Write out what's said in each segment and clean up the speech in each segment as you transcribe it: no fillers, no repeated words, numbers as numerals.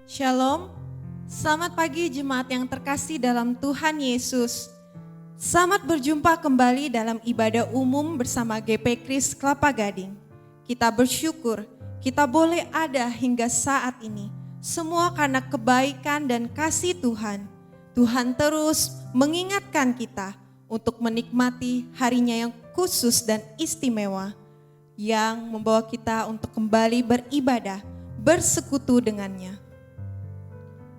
Shalom, selamat pagi jemaat yang terkasih dalam Tuhan Yesus. Selamat berjumpa kembali dalam ibadah umum bersama GP Kris Kelapa Gading. Kita bersyukur kita boleh ada hingga saat ini. Semua karena kebaikan dan kasih Tuhan. Tuhan terus mengingatkan kita untuk menikmati harinya yang khusus dan istimewa. Yang membawa kita untuk kembali beribadah, bersekutu dengannya.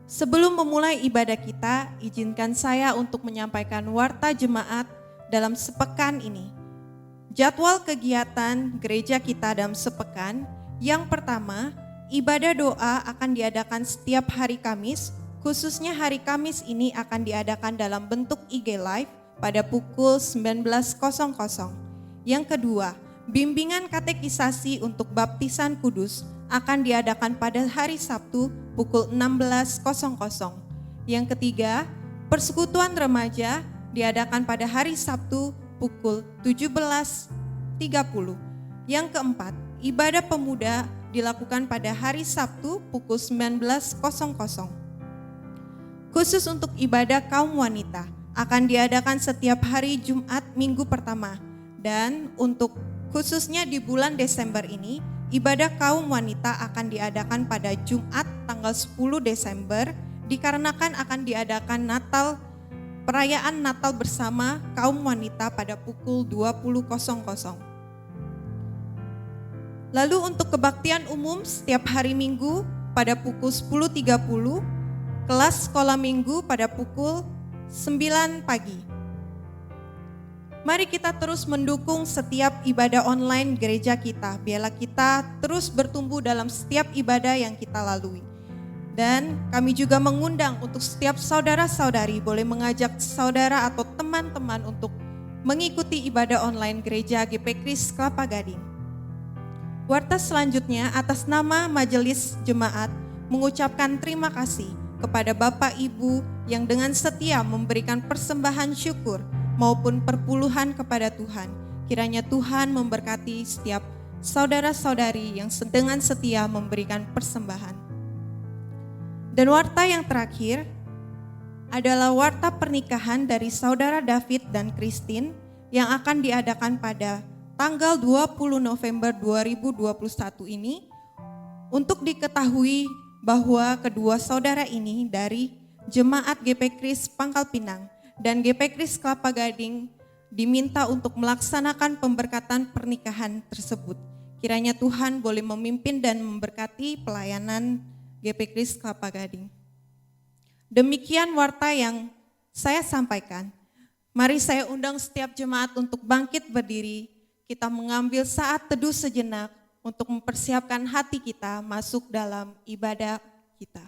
Sebelum memulai ibadah kita, izinkan saya untuk menyampaikan warta jemaat dalam sepekan ini. Jadwal kegiatan gereja kita dalam sepekan, yang pertama, ibadah doa akan diadakan setiap hari Kamis, khususnya hari Kamis ini akan diadakan dalam bentuk IG Live pada pukul 19.00. Yang kedua, bimbingan katekisasi untuk baptisan kudus akan diadakan pada hari Sabtu pukul 16.00. Yang ketiga, persekutuan remaja diadakan pada hari Sabtu pukul 17.30. Yang keempat, ibadah pemuda dilakukan pada hari Sabtu pukul 19.00. Khusus untuk ibadah kaum wanita akan diadakan setiap hari Jumat minggu pertama. Dan untuk khususnya di bulan Desember ini, ibadah kaum wanita akan diadakan pada Jumat tanggal 10 Desember dikarenakan akan diadakan perayaan Natal bersama kaum wanita pada pukul 20.00. Lalu untuk kebaktian umum setiap hari Minggu pada pukul 10.30, kelas sekolah minggu pada pukul 9 pagi. Mari kita terus mendukung setiap ibadah online gereja kita. Biarlah kita terus bertumbuh dalam setiap ibadah yang kita lalui. Dan kami juga mengundang untuk setiap saudara-saudari boleh mengajak saudara atau teman-teman untuk mengikuti ibadah online gereja GP Kris Kelapa Gading. Warta selanjutnya atas nama Majelis Jemaat mengucapkan terima kasih kepada Bapak Ibu yang dengan setia memberikan persembahan syukur maupun perpuluhan kepada Tuhan. Kiranya Tuhan memberkati setiap saudara-saudari yang dengan setia memberikan persembahan. Dan warta yang terakhir adalah warta pernikahan dari saudara David dan Christine yang akan diadakan pada tanggal 20 November 2021 ini. Untuk diketahui bahwa kedua saudara ini dari Jemaat GP Kris Pangkal Pinang dan GP Kris Kelapa Gading diminta untuk melaksanakan pemberkatan pernikahan tersebut. Kiranya Tuhan boleh memimpin dan memberkati pelayanan GP Kris Kelapa Gading. Demikian warta yang saya sampaikan. Mari saya undang setiap jemaat untuk bangkit berdiri. Kita mengambil saat teduh sejenak untuk mempersiapkan hati kita masuk dalam ibadah kita.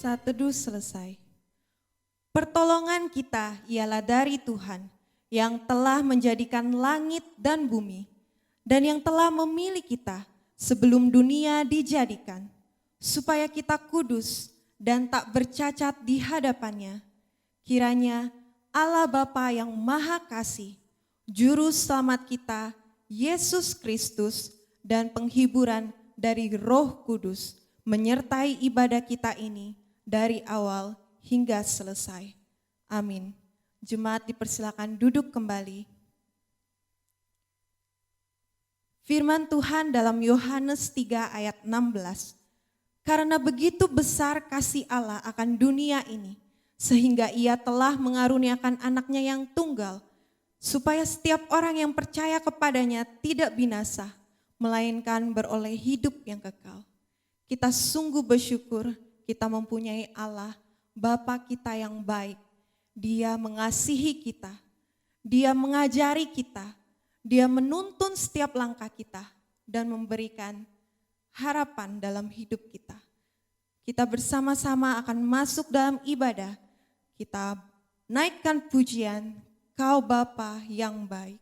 Saat teduh selesai. Pertolongan kita ialah dari Tuhan yang telah menjadikan langit dan bumi dan yang telah memilih kita sebelum dunia dijadikan, supaya kita kudus dan tak bercacat di hadapannya. Kiranya Allah Bapa yang Maha Kasih, Juru Selamat kita, Yesus Kristus, dan penghiburan dari Roh Kudus menyertai ibadah kita ini dari awal hingga selesai. Amin. Jemaat dipersilakan duduk kembali. Firman Tuhan dalam Yohanes 3 ayat 16. Karena begitu besar kasih Allah akan dunia ini, sehingga Ia telah mengaruniakan anaknya yang tunggal, supaya setiap orang yang percaya kepadanya tidak binasa, melainkan beroleh hidup yang kekal. Kita sungguh bersyukur kita mempunyai Allah, Bapa kita yang baik. Dia mengasihi kita, Dia mengajari kita, Dia menuntun setiap langkah kita dan memberikan harapan dalam hidup kita. Kita bersama-sama akan masuk dalam ibadah. Kita naikkan pujian, Kau Bapa yang baik.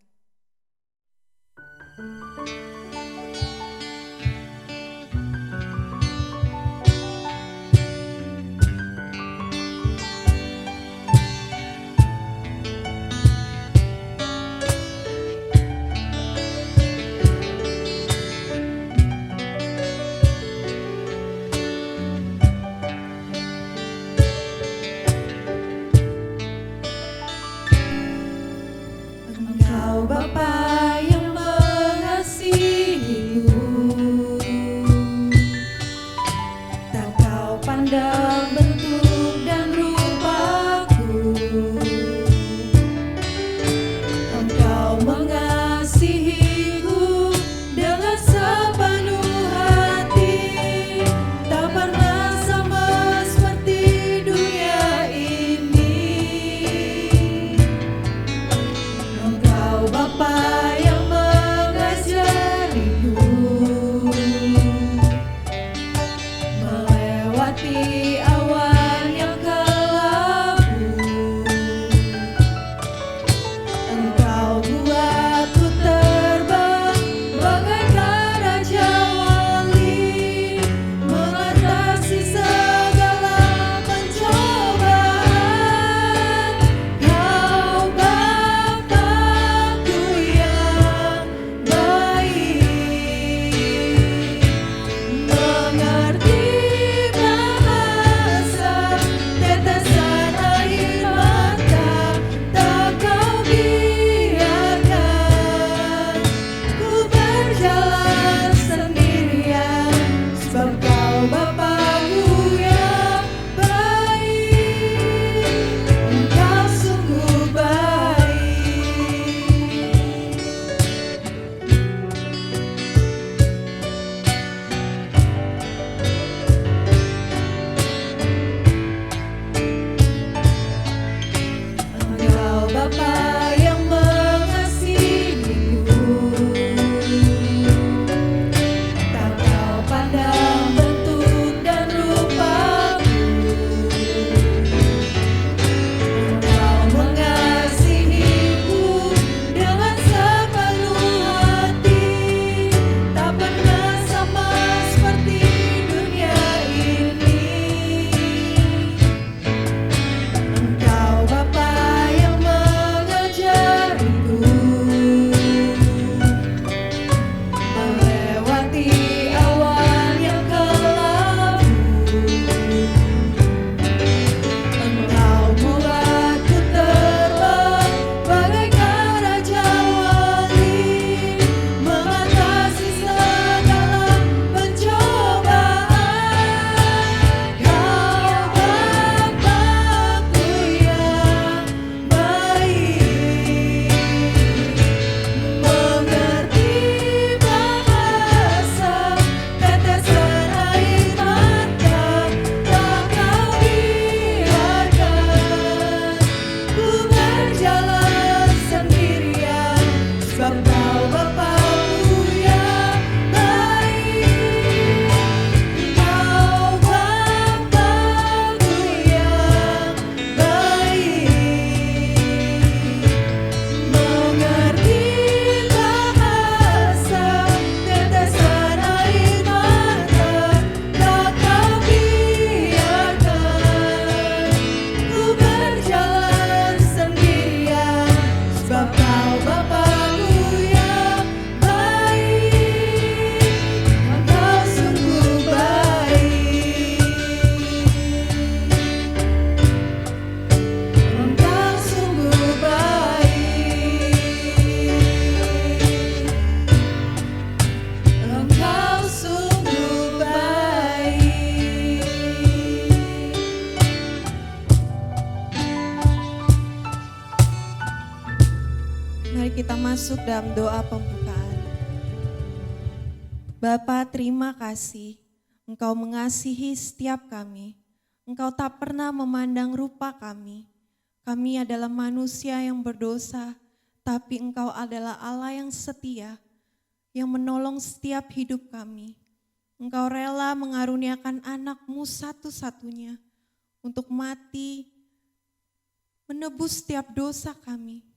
Engkau Bapa yang mengasihiku, tak kau pandang bentuk dan rupaku. Engkau mengasihiku dengan sepenuh hati, tak pernah sama seperti dunia ini. Engkau Bapa yang mengajariku melewati awan yang kelabu. Engkau buatku terbang bagaikan raja wali, mengatasi segala pencobaan. Kau Bapa yang baik. masuk dalam doa pembukaan. Bapa, terima kasih. Engkau mengasihi setiap kami. Engkau tak pernah memandang rupa kami. Kami adalah manusia yang berdosa, tapi Engkau adalah Allah yang setia, yang menolong setiap hidup kami. Engkau rela mengaruniakan anak-Mu satu-satunya untuk mati, menebus setiap dosa kami.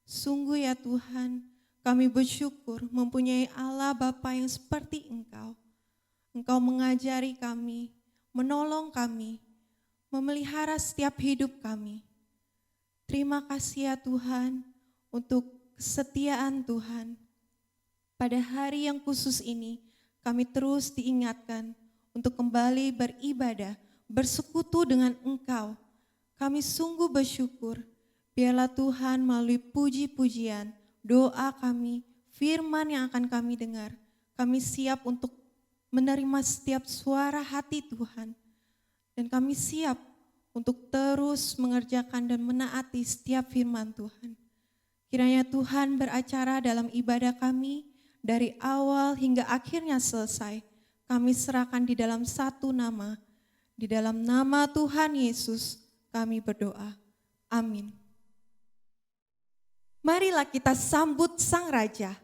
Sungguh ya Tuhan, kami bersyukur mempunyai Allah Bapa yang seperti Engkau. Engkau mengajari kami, menolong kami, memelihara setiap hidup kami. Terima kasih ya Tuhan untuk kesetiaan Tuhan. Pada hari yang khusus ini, kami terus diingatkan untuk kembali beribadah, bersekutu dengan Engkau. Kami sungguh bersyukur. Biarlah Tuhan melalui puji-pujian, doa kami, firman yang akan kami dengar. Kami siap untuk menerima setiap suara hati Tuhan. Dan kami siap untuk terus mengerjakan dan menaati setiap firman Tuhan. Kiranya Tuhan beracara dalam ibadah kami dari awal hingga akhirnya selesai. Kami serahkan di dalam satu nama. Di dalam nama Tuhan Yesus kami berdoa. Amin. Marilah kita sambut Sang Raja.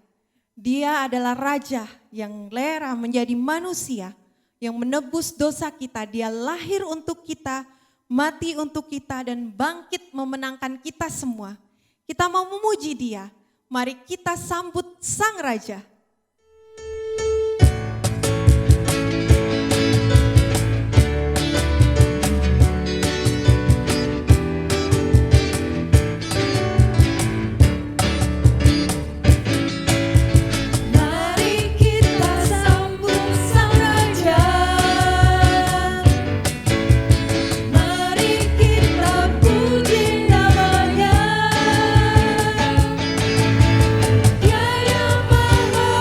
Dia adalah Raja yang rela menjadi manusia, yang menebus dosa kita. Dia lahir untuk kita, mati untuk kita, dan bangkit memenangkan kita semua. Kita mau memuji Dia. Mari kita sambut Sang Raja. Mari kita sambut Sang Raja. Mari kita puji nama-Nya. Dia yang maha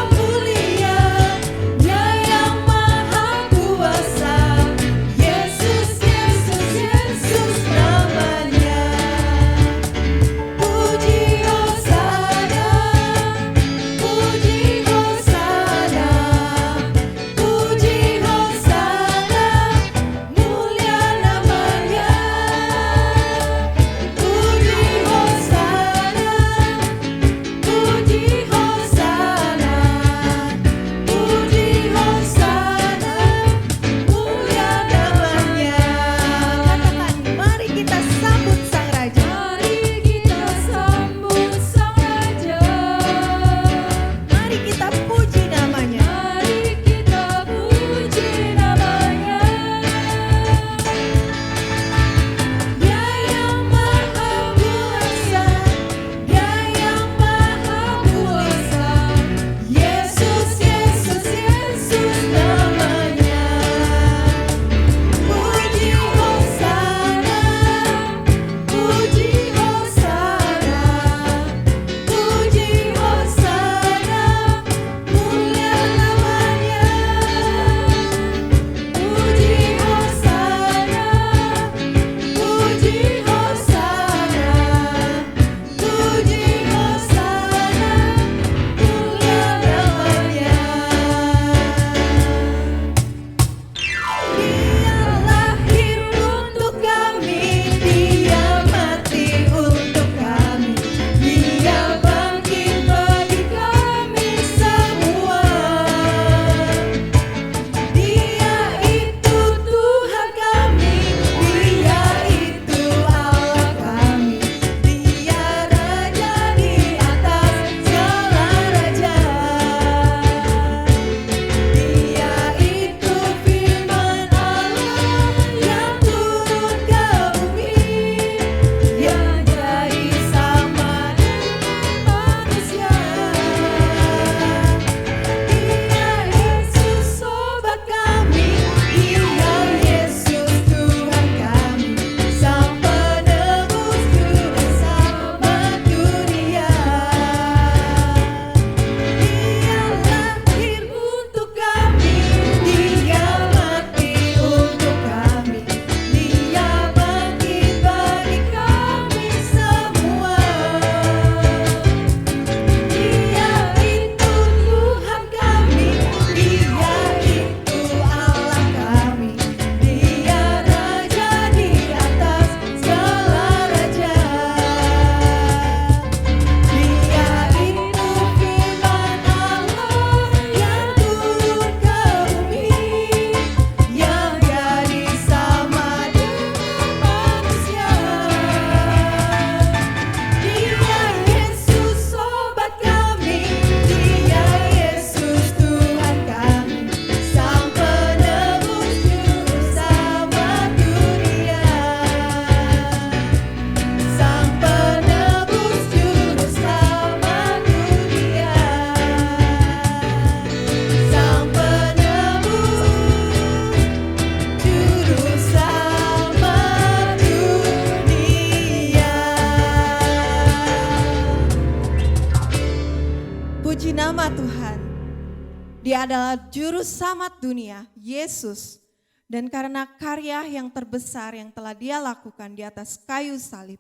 Dia adalah juru selamat dunia, Yesus. Dan karena karya yang terbesar yang telah Dia lakukan di atas kayu salib,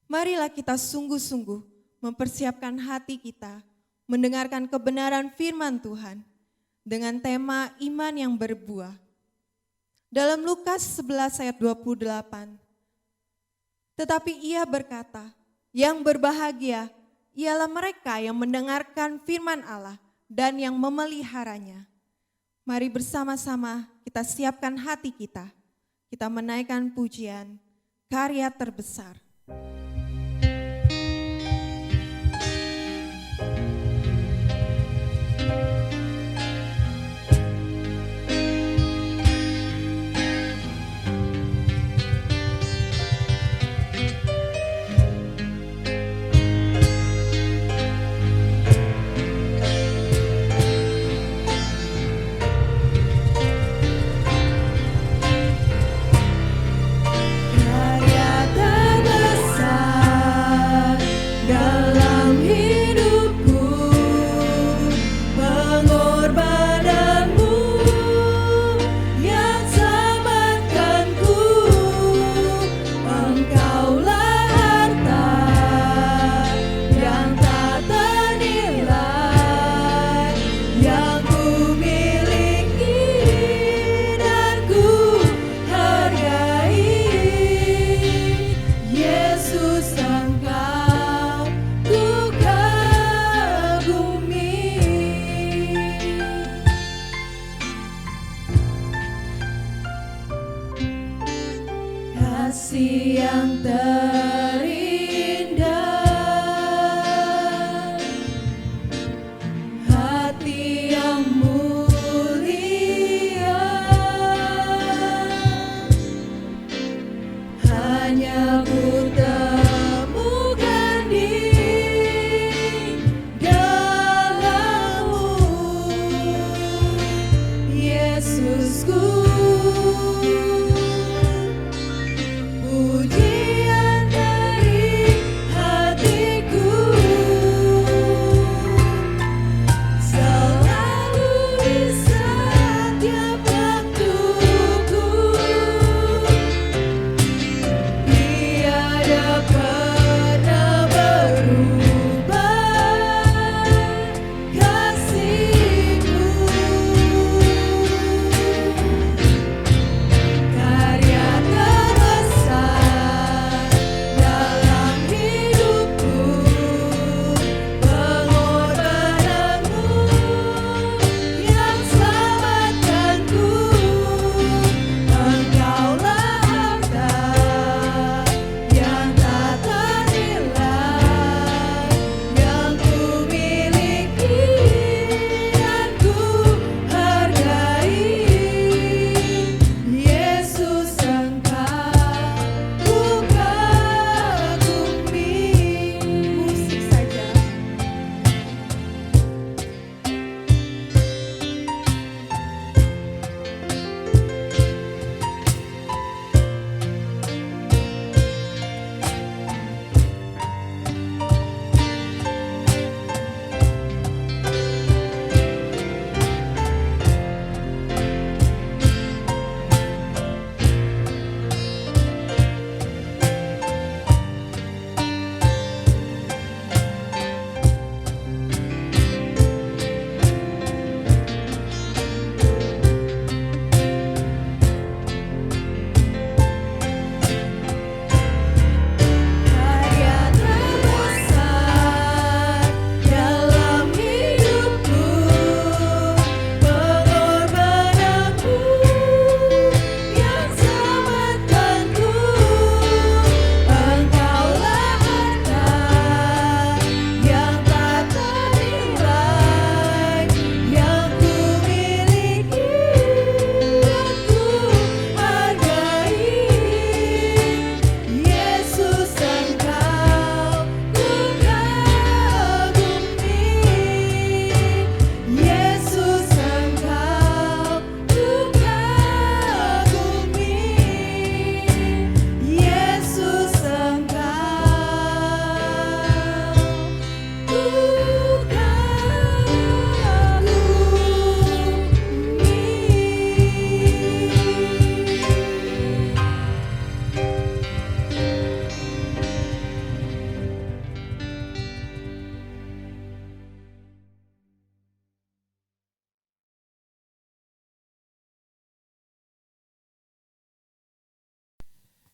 marilah kita sungguh-sungguh mempersiapkan hati kita mendengarkan kebenaran firman Tuhan dengan tema iman yang berbuah. Dalam Lukas 11 ayat 28, tetapi Ia berkata, yang berbahagia ialah mereka yang mendengarkan firman Allah dan yang memeliharanya. Mari bersama-sama kita siapkan hati kita menaikkan pujian karya terbesar. Karya terbesar dalam hidupku, pengorbananmu yang selamatkanku. Engkaulah harta yang tak ternilai yang ku miliki dan ku hargai. Yesus, Engkau ku kagumi. Kasih yang terindah, hati yang mulia, hanya ku temukan di dalam-Mu, Yesusku. Pujian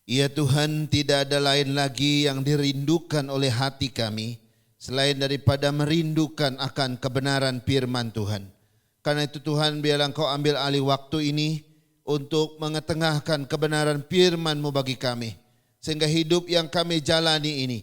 Ya Tuhan, tidak ada lain lagi yang dirindukan oleh hati kami selain daripada merindukan akan kebenaran firman Tuhan. Karena itu Tuhan, biarlah Engkau ambil alih waktu ini untuk mengetengahkan kebenaran firman-Mu bagi kami. Sehingga hidup yang kami jalani ini,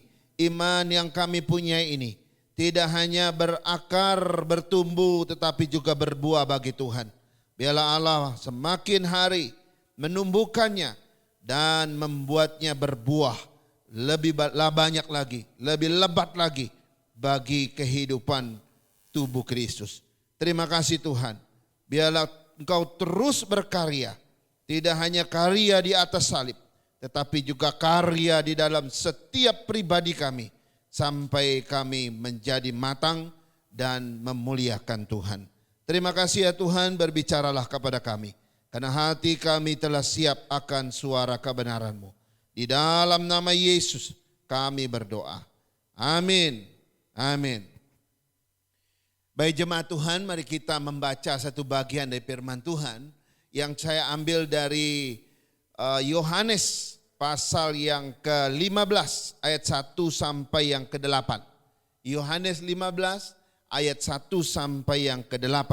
iman yang kami punyai ini, tidak hanya berakar, bertumbuh, tetapi juga berbuah bagi Tuhan. Biarlah Allah semakin hari menumbuhkannya dan membuatnya berbuah lebih banyak lagi, lebih lebat lagi bagi kehidupan tubuh Kristus. Terima kasih Tuhan. Biarlah Engkau terus berkarya, tidak hanya karya di atas salib, tetapi juga karya di dalam setiap pribadi kami, sampai kami menjadi matang dan memuliakan Tuhan. Terima kasih ya Tuhan, berbicaralah kepada kami, karena hati kami telah siap akan suara kebenaran-Mu. Di dalam nama Yesus kami berdoa. Amin. Amin. Baik jemaat Tuhan, mari kita membaca satu bagian dari firman Tuhan yang saya ambil dari Yohanes pasal yang ke-15 ayat 1 sampai yang ke-8. Yohanes 15 ayat 1 sampai yang ke-8.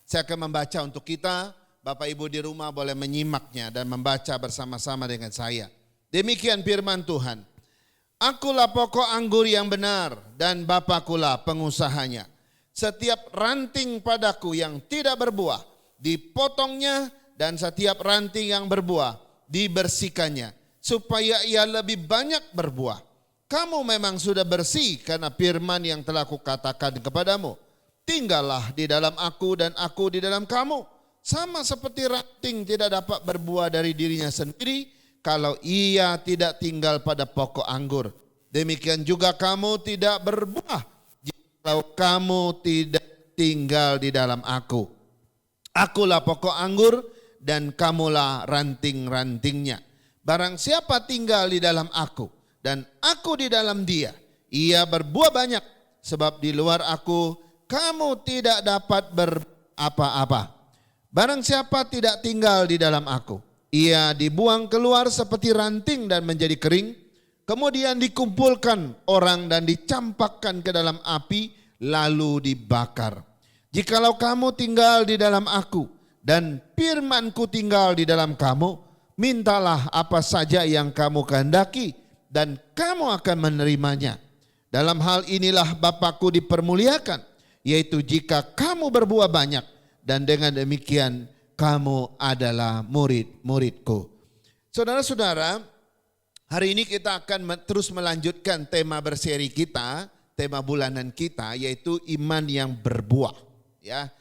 Saya akan membaca untuk kita. Bapak Ibu di rumah boleh menyimaknya dan membaca bersama-sama dengan saya. Demikian firman Tuhan. Akulah pokok anggur yang benar dan Bapakulah pengusahanya. Setiap ranting padaku yang tidak berbuah dipotongnya, dan setiap ranting yang berbuah dibersihkannya, supaya ia lebih banyak berbuah. Kamu memang sudah bersih karena firman yang telah kukatakan kepadamu. Tinggallah di dalam aku dan aku di dalam kamu. Sama seperti ranting tidak dapat berbuah dari dirinya sendiri kalau ia tidak tinggal pada pokok anggur. Demikian juga kamu tidak berbuah kalau kamu tidak tinggal di dalam aku. Akulah pokok anggur dan kamulah ranting-rantingnya. Barang siapa tinggal di dalam aku dan aku di dalam dia, ia berbuah banyak, sebab di luar aku kamu tidak dapat berapa-apa. Barang siapa tidak tinggal di dalam aku, ia dibuang keluar seperti ranting dan menjadi kering, kemudian dikumpulkan orang dan dicampakkan ke dalam api, lalu dibakar. Jikalau kamu tinggal di dalam aku dan firman-Ku tinggal di dalam kamu, mintalah apa saja yang kamu kehendaki dan kamu akan menerimanya. Dalam hal inilah Bapa-Ku dipermuliakan, yaitu jika kamu berbuah banyak, dan dengan demikian kamu adalah murid-murid-Ku. Saudara-saudara, hari ini kita akan terus melanjutkan tema berseri kita, tema bulanan kita, yaitu iman yang berbuah. Ya,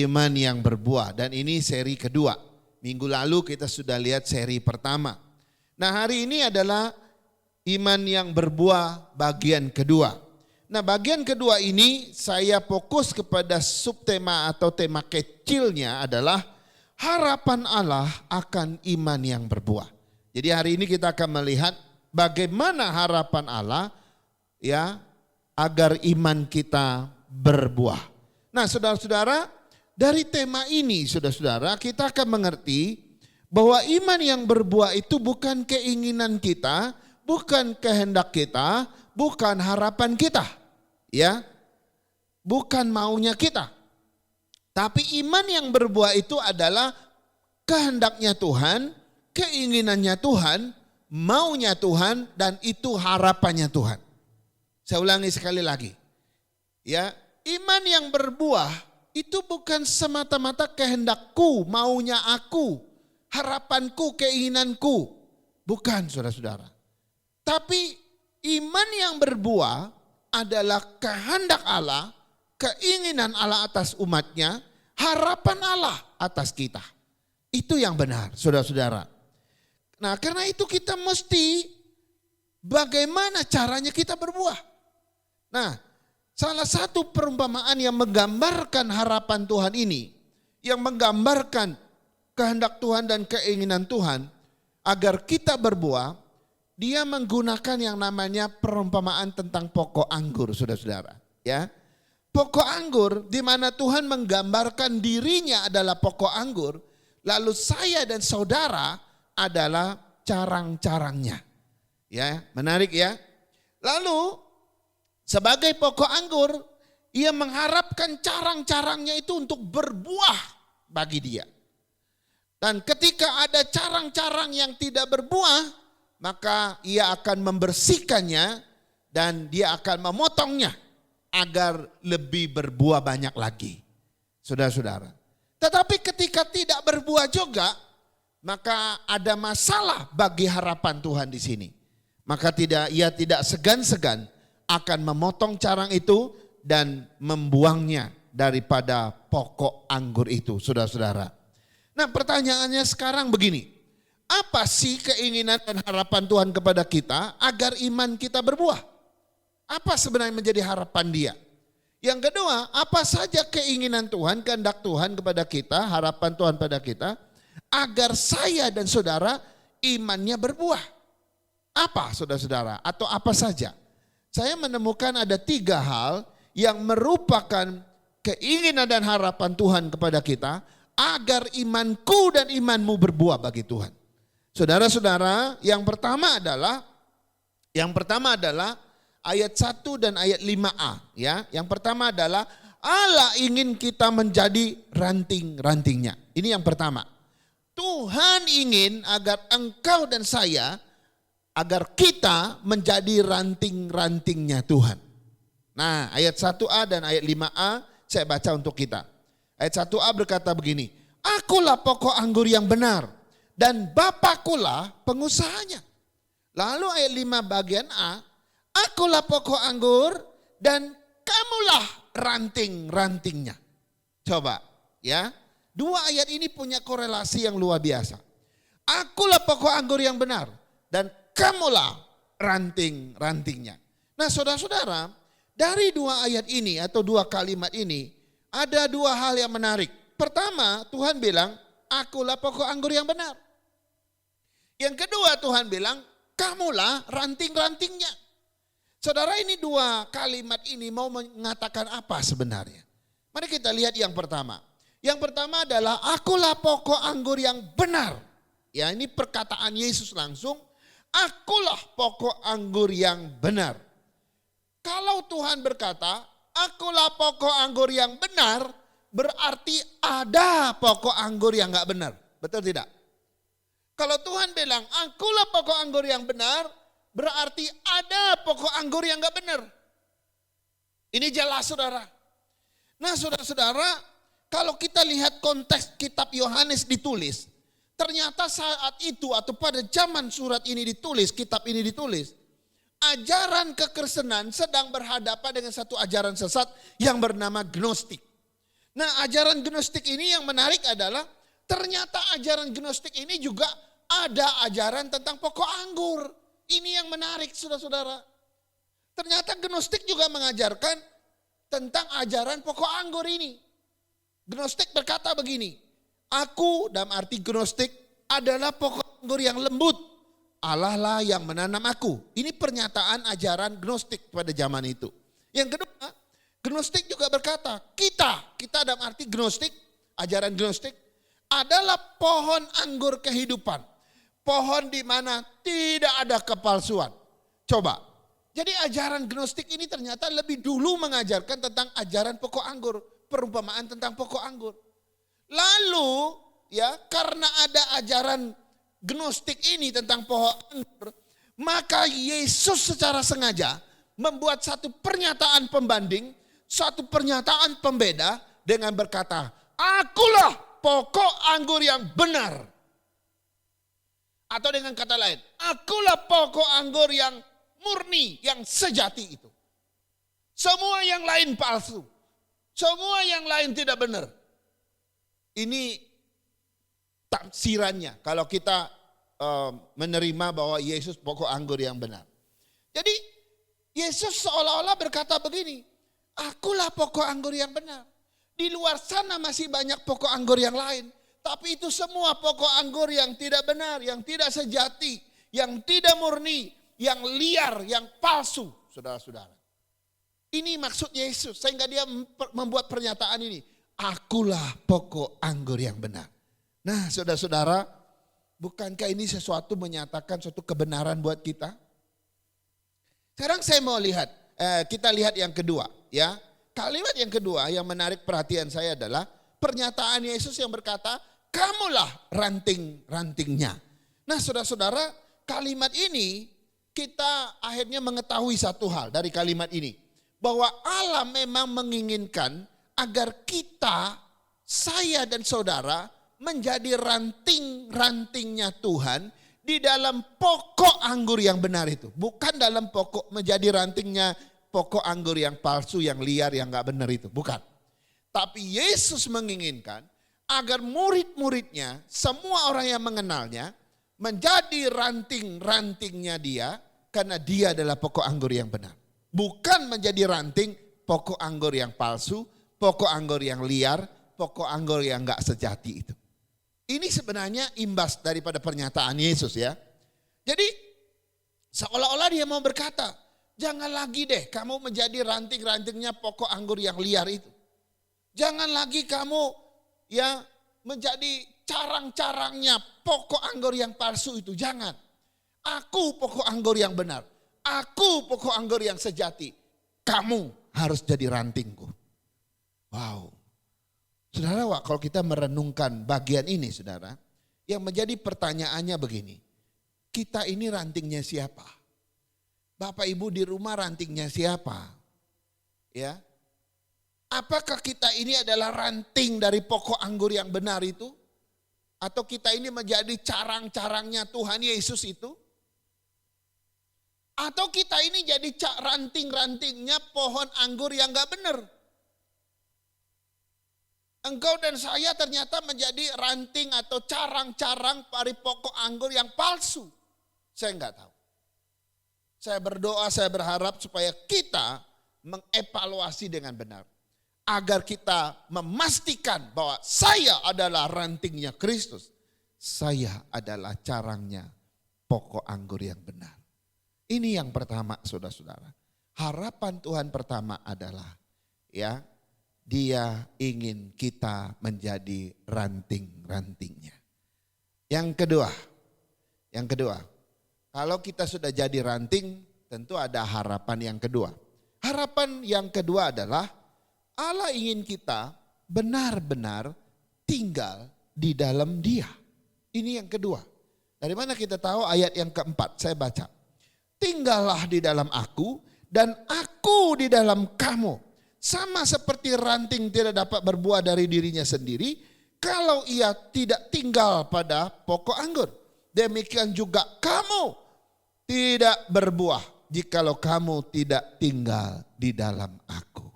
iman yang berbuah, dan ini seri kedua. Minggu lalu kita sudah lihat seri pertama. Nah, hari ini adalah iman yang berbuah bagian kedua. Nah, bagian kedua ini saya fokus kepada subtema atau tema kecilnya adalah harapan Allah akan iman yang berbuah. Jadi hari ini kita akan melihat bagaimana harapan Allah ya agar iman kita berbuah. Nah, saudara-saudara, dari tema ini saudara-saudara kita akan mengerti bahwa iman yang berbuah itu bukan keinginan kita, bukan kehendak kita, bukan harapan kita. Ya. Bukan maunya kita. Tapi iman yang berbuah itu adalah kehendaknya Tuhan, keinginannya Tuhan, maunya Tuhan, dan itu harapannya Tuhan. Saya ulangi sekali lagi. Ya, iman yang berbuah itu bukan semata-mata kehendakku, maunya aku, harapanku, keinginanku. Bukan, saudara-saudara. Tapi iman yang berbuah adalah kehendak Allah, keinginan Allah atas umatnya, harapan Allah atas kita. Itu yang benar, saudara-saudara. Nah, karena itu kita mesti bagaimana caranya kita berbuah. Nah, salah satu perumpamaan yang menggambarkan harapan Tuhan ini, yang menggambarkan kehendak Tuhan dan keinginan Tuhan agar kita berbuah, dia menggunakan yang namanya perumpamaan tentang pokok anggur, saudara-saudara. Ya, pokok anggur di mana Tuhan menggambarkan dirinya adalah pokok anggur, lalu saya dan saudara adalah carang-carangnya. Ya, menarik ya. Lalu sebagai pokok anggur, ia mengharapkan carang-carangnya itu untuk berbuah bagi dia. Dan ketika ada carang-carang yang tidak berbuah, maka ia akan membersihkannya dan dia akan memotongnya agar lebih berbuah banyak lagi. Saudara-saudara. Tetapi ketika tidak berbuah juga, maka ada masalah bagi harapan Tuhan di sini. Maka ia tidak segan-segan akan memotong carang itu dan membuangnya daripada pokok anggur itu, saudara-saudara. Nah, pertanyaannya sekarang begini. Apa sih keinginan dan harapan Tuhan kepada kita agar iman kita berbuah? Apa sebenarnya menjadi harapan Dia? Yang kedua, apa saja keinginan Tuhan, kehendak Tuhan kepada kita, harapan Tuhan pada kita, agar saya dan saudara imannya berbuah? Apa saudara-saudara? Atau apa saja? Saya menemukan ada 3 hal yang merupakan keinginan dan harapan Tuhan kepada kita, agar imanku dan imanmu berbuah bagi Tuhan. Saudara-saudara, yang pertama adalah ayat 1 dan ayat 5a, ya. Yang pertama adalah Allah ingin kita menjadi ranting-rantingnya. Ini yang pertama. Tuhan ingin agar engkau dan saya, agar kita menjadi ranting-rantingnya Tuhan. Nah, ayat 1a dan ayat 5a saya baca untuk kita. Ayat 1a berkata begini, akulah pokok anggur yang benar dan Bapakulah pengusahanya. Lalu ayat 5 bagian A, akulah pokok anggur dan kamulah ranting-rantingnya. Coba ya, 2 ayat ini punya korelasi yang luar biasa. Akulah pokok anggur yang benar dan kamulah ranting-rantingnya. Nah, saudara-saudara, dari 2 ayat ini atau 2 kalimat ini, ada 2 hal yang menarik. Pertama, Tuhan bilang, akulah pokok anggur yang benar. Yang kedua, Tuhan bilang, kamulah ranting-rantingnya. Saudara, ini 2 kalimat ini mau mengatakan apa sebenarnya? Mari kita lihat yang pertama. Yang pertama adalah, akulah pokok anggur yang benar. Ya, ini perkataan Yesus langsung, akulah pokok anggur yang benar. Kalau Tuhan berkata, akulah pokok anggur yang benar, berarti ada pokok anggur yang enggak benar. Betul tidak? Kalau Tuhan bilang, akulah pokok anggur yang benar, berarti ada pokok anggur yang enggak benar. Ini jelas, saudara. Nah, saudara-saudara, kalau kita lihat konteks kitab Yohanes ditulis, ternyata saat itu atau pada zaman surat ini ditulis, kitab ini ditulis, ajaran kekristenan sedang berhadapan dengan satu ajaran sesat yang bernama Gnostik. Nah, ajaran Gnostik ini yang menarik adalah ternyata ajaran Gnostik ini juga ada ajaran tentang pokok anggur. Ini yang menarik, saudara-saudara. Ternyata Gnostik juga mengajarkan tentang ajaran pokok anggur ini. Gnostik berkata begini, aku dalam arti Gnostik adalah pokok anggur yang lembut. Allah lah yang menanam aku. Ini pernyataan ajaran Gnostik pada zaman itu. Yang kedua, Gnostik juga berkata, kita dalam arti Gnostik, ajaran Gnostik adalah pohon anggur kehidupan. Pohon di mana tidak ada kepalsuan. Coba. Jadi ajaran Gnostik ini ternyata lebih dulu mengajarkan tentang ajaran pokok anggur, perumpamaan tentang pokok anggur. Lalu ya, karena ada ajaran Gnostik ini tentang pohon anggur, maka Yesus secara sengaja membuat satu pernyataan pembanding, satu pernyataan pembeda dengan berkata, akulah pokok anggur yang benar. Atau dengan kata lain, akulah pokok anggur yang murni, yang sejati itu. Semua yang lain palsu. Semua yang lain tidak benar. Ini tafsirannya kalau kita menerima bahwa Yesus pokok anggur yang benar. Jadi Yesus seolah-olah berkata begini, akulah pokok anggur yang benar. Di luar sana masih banyak pokok anggur yang lain. Tapi itu semua pokok anggur yang tidak benar, yang tidak sejati, yang tidak murni, yang liar, yang palsu, saudara-saudara. Ini maksud Yesus, sehingga dia membuat pernyataan ini. Akulah pokok anggur yang benar. Nah, saudara-saudara, Bukankah ini sesuatu menyatakan suatu kebenaran buat kita? Sekarang saya mau lihat, kita lihat yang kedua ya. Kalimat yang kedua yang menarik perhatian saya adalah pernyataan Yesus yang berkata, kamulah ranting-rantingnya. Nah saudara-saudara, kalimat ini kita akhirnya mengetahui satu hal dari kalimat ini. Bahwa Allah memang menginginkan agar kita, saya dan saudara menjadi ranting-rantingnya Tuhan di dalam pokok anggur yang benar itu. Bukan dalam pokok menjadi rantingnya pokok anggur yang palsu, yang liar, yang gak benar itu. Bukan. Tapi Yesus menginginkan agar murid-muridnya, semua orang yang mengenalnya, menjadi ranting-rantingnya dia karena dia adalah pokok anggur yang benar. Bukan menjadi ranting pokok anggur yang palsu, pokok anggur yang liar, pokok anggur yang gak sejati itu. Ini sebenarnya imbas daripada pernyataan Yesus ya. Jadi seolah-olah dia mau berkata, jangan lagi deh kamu menjadi ranting-rantingnya pokok anggur yang liar itu. Jangan lagi kamu ya menjadi carang-carangnya pokok anggur yang palsu itu. Jangan. Aku pokok anggur yang benar. Aku pokok anggur yang sejati. Kamu harus jadi rantingku. Wow. Saudara, kalau kita merenungkan bagian ini saudara, yang menjadi pertanyaannya begini. Kita ini rantingnya siapa? Bapak Ibu di rumah rantingnya siapa? Ya. Apakah kita ini adalah ranting dari pokok anggur yang benar itu? Atau kita ini menjadi carang-carangnya Tuhan Yesus itu? Atau kita ini jadi ranting-rantingnya pohon anggur yang gak benar? Engkau dan saya ternyata menjadi ranting atau carang-carang dari pokok anggur yang palsu. Saya enggak tahu. Saya berdoa, saya berharap supaya kita mengevaluasi dengan benar. Agar kita memastikan bahwa saya adalah rantingnya Kristus. Saya adalah carangnya pokok anggur yang benar. Ini yang pertama saudara-saudara. Harapan Tuhan pertama adalah ya, Dia ingin kita menjadi ranting-rantingnya. Yang kedua, kalau kita sudah jadi ranting, tentu ada harapan yang kedua. Harapan yang kedua adalah Allah ingin kita benar-benar tinggal di dalam Dia. Ini yang kedua. Dari mana kita tahu? Ayat yang keempat, saya baca. Tinggallah di dalam aku dan aku di dalam kamu. Sama seperti ranting tidak dapat berbuah dari dirinya sendiri kalau ia tidak tinggal pada pokok anggur. Demikian juga kamu tidak berbuah jikalau kamu tidak tinggal di dalam aku.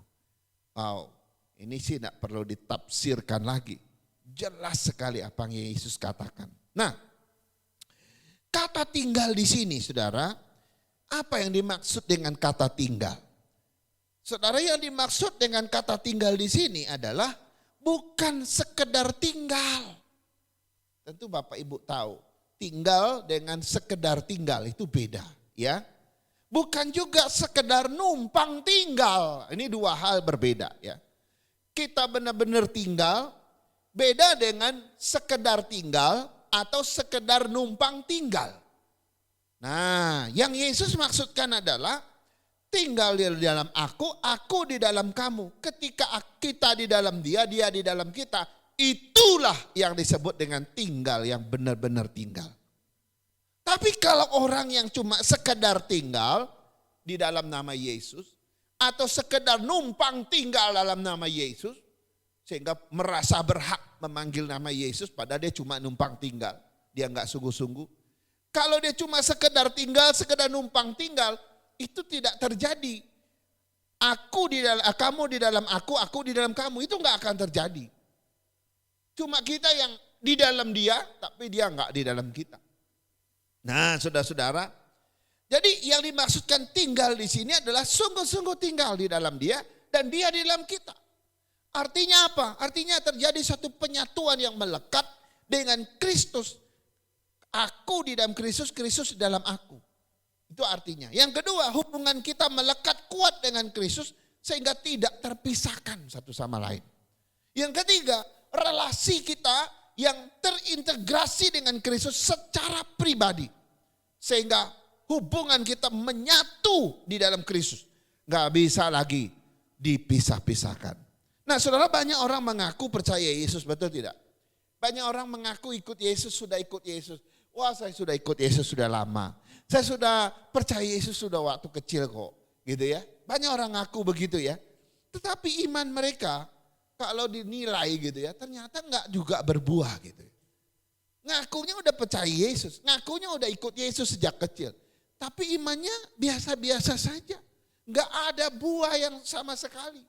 Wow, ini sih tidak perlu ditafsirkan lagi. Jelas sekali apa yang Yesus katakan. Nah, kata tinggal di sini saudara, apa yang dimaksud dengan kata tinggal? Saudara, yang dimaksud dengan kata tinggal di sini adalah bukan sekedar tinggal. Tentu Bapak Ibu tahu, tinggal dengan sekedar tinggal itu beda, ya. Bukan juga sekedar numpang tinggal. Ini dua hal berbeda, ya. Kita benar-benar tinggal beda dengan sekedar tinggal atau sekedar numpang tinggal. Nah, yang Yesus maksudkan adalah tinggal di dalam aku di dalam kamu. Ketika kita di dalam dia di dalam kita. Itulah yang disebut dengan tinggal, yang benar-benar tinggal. Tapi kalau orang yang cuma sekedar tinggal di dalam nama Yesus. Atau sekedar numpang tinggal dalam nama Yesus. Sehingga merasa berhak memanggil nama Yesus padahal dia cuma numpang tinggal. Dia enggak sungguh-sungguh. Kalau dia cuma sekedar tinggal, sekedar numpang tinggal. Itu tidak terjadi. Kamu di dalam aku di dalam kamu. Itu enggak akan terjadi. Cuma kita yang di dalam dia, tapi dia enggak di dalam kita. Nah, saudara-saudara. Jadi yang dimaksudkan tinggal di sini adalah sungguh-sungguh tinggal di dalam dia dan dia di dalam kita. Artinya apa? Artinya terjadi satu penyatuan yang melekat dengan Kristus. Aku di dalam Kristus, Kristus di dalam aku. Itu artinya. Yang kedua, hubungan kita melekat kuat dengan Kristus sehingga tidak terpisahkan satu sama lain. Yang ketiga, relasi kita yang terintegrasi dengan Kristus secara pribadi. Sehingga hubungan kita menyatu di dalam Kristus. Gak bisa lagi dipisah-pisahkan. Nah saudara, banyak orang mengaku percaya Yesus, betul tidak? Banyak orang mengaku ikut Yesus, sudah ikut Yesus. Wah, saya sudah ikut Yesus sudah lama. Saya sudah percaya Yesus sudah waktu kecil kok. Gitu ya. Banyak orang ngaku begitu ya. Tetapi iman mereka kalau dinilai gitu ya, ternyata enggak juga berbuah gitu. Ngakunya udah percaya Yesus, ngakunya udah ikut Yesus sejak kecil. Tapi imannya biasa-biasa saja. Enggak ada buah yang sama sekali.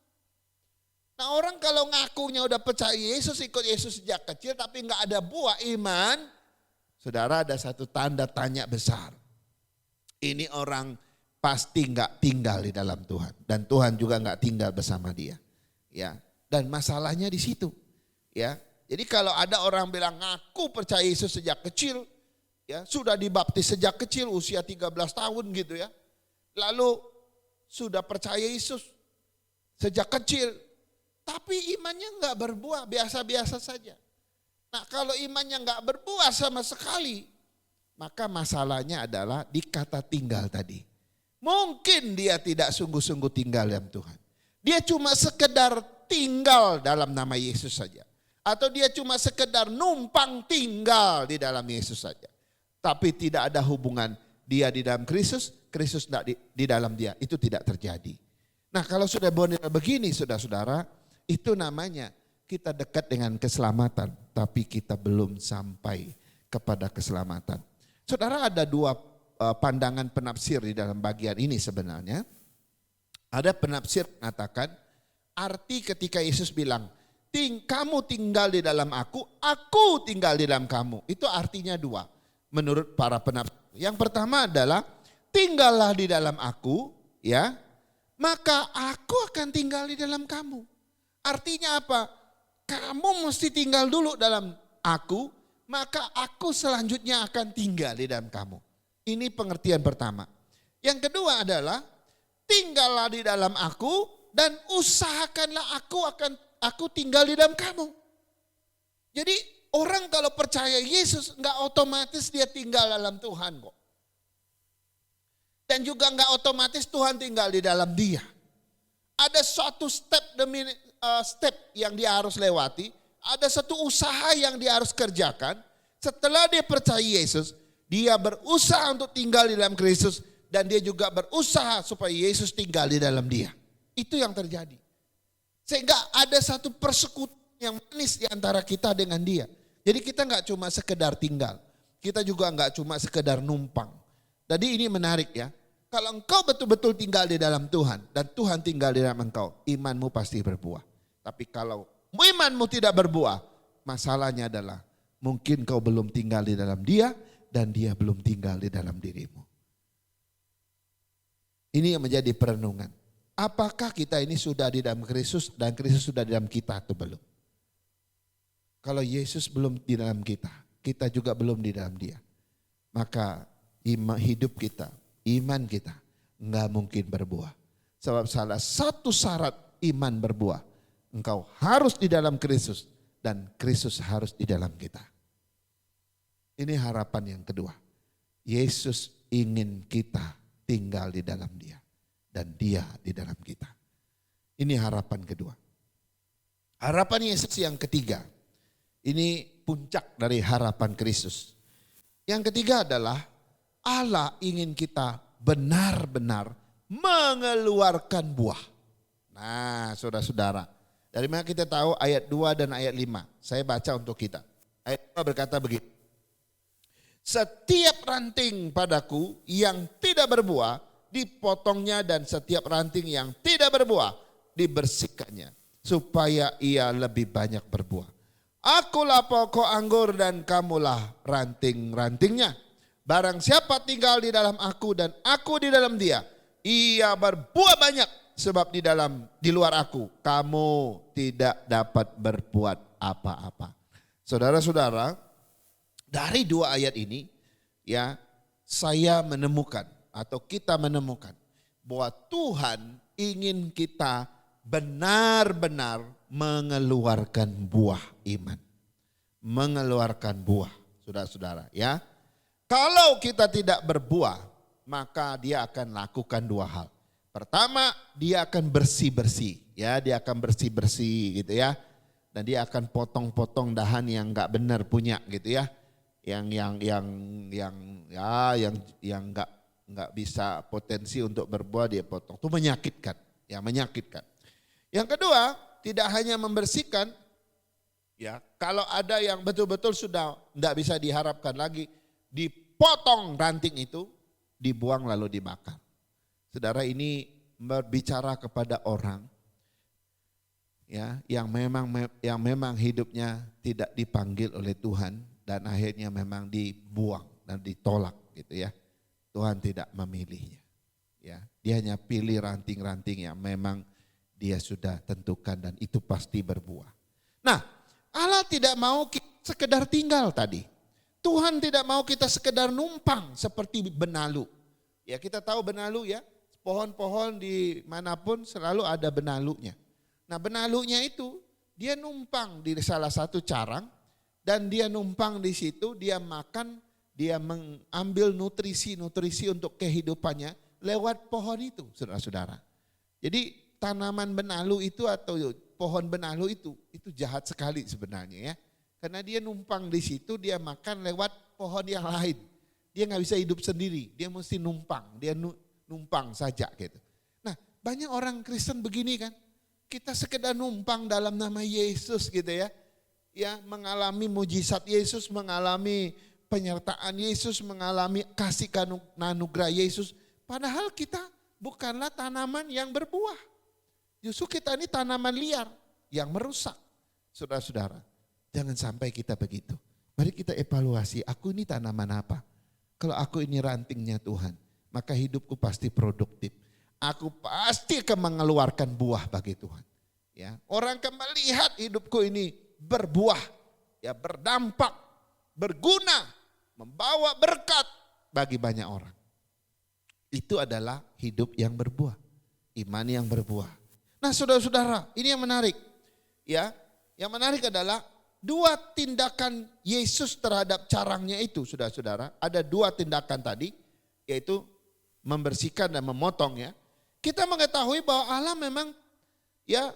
Nah orang kalau ngakunya udah percaya Yesus, ikut Yesus sejak kecil tapi enggak ada buah iman, saudara ada satu tanda tanya besar. Ini orang pasti enggak tinggal di dalam Tuhan. Dan Tuhan juga enggak tinggal bersama dia. Ya, dan masalahnya di situ. Ya, jadi kalau ada orang bilang ngaku percaya Yesus sejak kecil, ya sudah dibaptis sejak kecil usia 13 tahun gitu ya. Lalu sudah percaya Yesus sejak kecil, tapi imannya enggak berbuah, biasa-biasa saja. Nah kalau imannya enggak berbuah sama sekali, maka masalahnya adalah di kata tinggal tadi. Mungkin dia tidak sungguh-sungguh tinggal dalam Tuhan. Dia cuma sekedar tinggal dalam nama Yesus saja. Atau dia cuma sekedar numpang tinggal di dalam Yesus saja. Tapi tidak ada hubungan dia di dalam Kristus, Kristus tidak di dalam dia. Itu tidak terjadi. Nah kalau sudah begini saudara-saudara, itu namanya kita dekat dengan keselamatan. Tapi kita belum sampai kepada keselamatan. Saudara ada dua pandangan penafsir di dalam bagian ini sebenarnya. Ada penafsir mengatakan arti ketika Yesus bilang, kamu tinggal di dalam aku tinggal di dalam kamu. Itu artinya dua menurut para penafsir. Yang pertama adalah tinggallah di dalam aku, ya, maka aku akan tinggal di dalam kamu. Artinya apa? Kamu mesti tinggal dulu dalam aku, maka aku selanjutnya akan tinggal di dalam kamu. Ini pengertian pertama. Yang kedua adalah tinggallah di dalam aku dan usahakanlah aku tinggal di dalam kamu. Jadi orang kalau percaya Yesus enggak otomatis dia tinggal dalam Tuhan kok. Dan juga enggak otomatis Tuhan tinggal di dalam dia. Ada suatu step demi step yang dia harus lewati. Ada satu usaha yang dia harus kerjakan. Setelah dia percaya Yesus, dia berusaha untuk tinggal di dalam Kristus. Dan dia juga berusaha supaya Yesus tinggal di dalam dia. Itu yang terjadi. Sehingga ada satu persekutuan yang manis di antara kita dengan dia. Jadi kita enggak cuma sekedar tinggal. Kita juga enggak cuma sekedar numpang. Jadi ini menarik ya. Kalau engkau betul-betul tinggal di dalam Tuhan dan Tuhan tinggal di dalam engkau, imanmu pasti berbuah. Tapi kalau imanmu tidak berbuah, masalahnya adalah mungkin kau belum tinggal di dalam dia dan dia belum tinggal di dalam dirimu. Ini yang menjadi perenungan. Apakah kita ini sudah di dalam Kristus dan Kristus sudah di dalam kita atau belum? Kalau Yesus belum di dalam kita, kita juga belum di dalam dia. Maka hidup kita, iman kita enggak mungkin berbuah. Sebab salah satu syarat iman berbuah, engkau harus di dalam Kristus dan Kristus harus di dalam kita. Ini harapan yang kedua. Yesus ingin kita tinggal di dalam dia dan dia di dalam kita. Ini harapan kedua. Harapan Yesus yang ketiga. Ini puncak dari harapan Kristus. Yang ketiga adalah Allah ingin kita benar-benar mengeluarkan buah. Nah, saudara-saudara, dari mana kita tahu ayat 2 dan ayat 5? Saya baca untuk kita. Ayat 2 berkata begini. Setiap ranting padaku yang tidak berbuah dipotongnya dan setiap ranting yang tidak berbuah dibersihkannya supaya ia lebih banyak berbuah. Akulah pokok anggur dan kamulah ranting-rantingnya. Barang siapa tinggal di dalam aku dan aku di dalam dia, ia berbuah banyak sebab di luar aku kamu tidak dapat berbuat apa-apa. Saudara-saudara, dari dua ayat ini ya saya menemukan atau kita menemukan bahwa Tuhan ingin kita benar-benar mengeluarkan buah iman. mengeluarkan buah, saudara-saudara ya. Kalau kita tidak berbuah, maka dia akan lakukan dua hal. Pertama, dia akan bersih-bersih, ya, dia akan bersih-bersih gitu ya. Dan dia akan potong-potong dahan yang enggak benar punya gitu ya. Yang enggak bisa potensi untuk berbuah dia potong. Itu menyakitkan, ya, menyakitkan. Yang kedua, tidak hanya membersihkan, ya, kalau ada yang betul-betul sudah enggak bisa diharapkan lagi, dipotong ranting itu, dibuang lalu dimakan. Saudara, ini berbicara kepada orang ya yang memang hidupnya tidak dipanggil oleh Tuhan dan akhirnya memang dibuang dan ditolak gitu ya. Tuhan tidak memilihnya. Ya, dia hanya pilih ranting-ranting yang memang dia sudah tentukan dan itu pasti berbuah. Nah, Allah tidak mau kita sekedar tinggal tadi. Tuhan tidak mau kita sekedar numpang seperti benalu. Ya, kita tahu benalu ya, pohon-pohon di manapun selalu ada benalunya. Nah, benalunya itu dia numpang di salah satu carang dan dia numpang di situ, dia makan, dia mengambil nutrisi-nutrisi untuk kehidupannya lewat pohon itu, saudara-saudara. Jadi tanaman benalu itu atau pohon benalu itu jahat sekali sebenarnya ya. Karena dia numpang di situ, dia makan lewat pohon yang lain. Dia nggak bisa hidup sendiri, dia mesti numpang, dia numpang saja gitu. Nah, banyak orang Kristen begini kan, kita sekedar numpang dalam nama Yesus gitu ya. Ya, mengalami mujizat Yesus, mengalami penyertaan Yesus, mengalami kasih anugerah Yesus. Padahal kita bukanlah tanaman yang berbuah. Justru kita ini tanaman liar yang merusak. Saudara-saudara, jangan sampai kita begitu. Mari kita evaluasi, aku ini tanaman apa? Kalau aku ini rantingnya Tuhan, maka hidupku pasti produktif. Aku pasti akan mengeluarkan buah bagi Tuhan. Ya, orang akan melihat hidupku ini berbuah, ya, berdampak, berguna, membawa berkat bagi banyak orang. Itu adalah hidup yang berbuah, iman yang berbuah. Nah, saudara-saudara, ini yang menarik. Ya, yang menarik adalah dua tindakan Yesus terhadap carangnya itu, saudara-saudara. Ada dua tindakan tadi, yaitu membersihkan dan memotong ya. Kita mengetahui bahwa Allah memang ya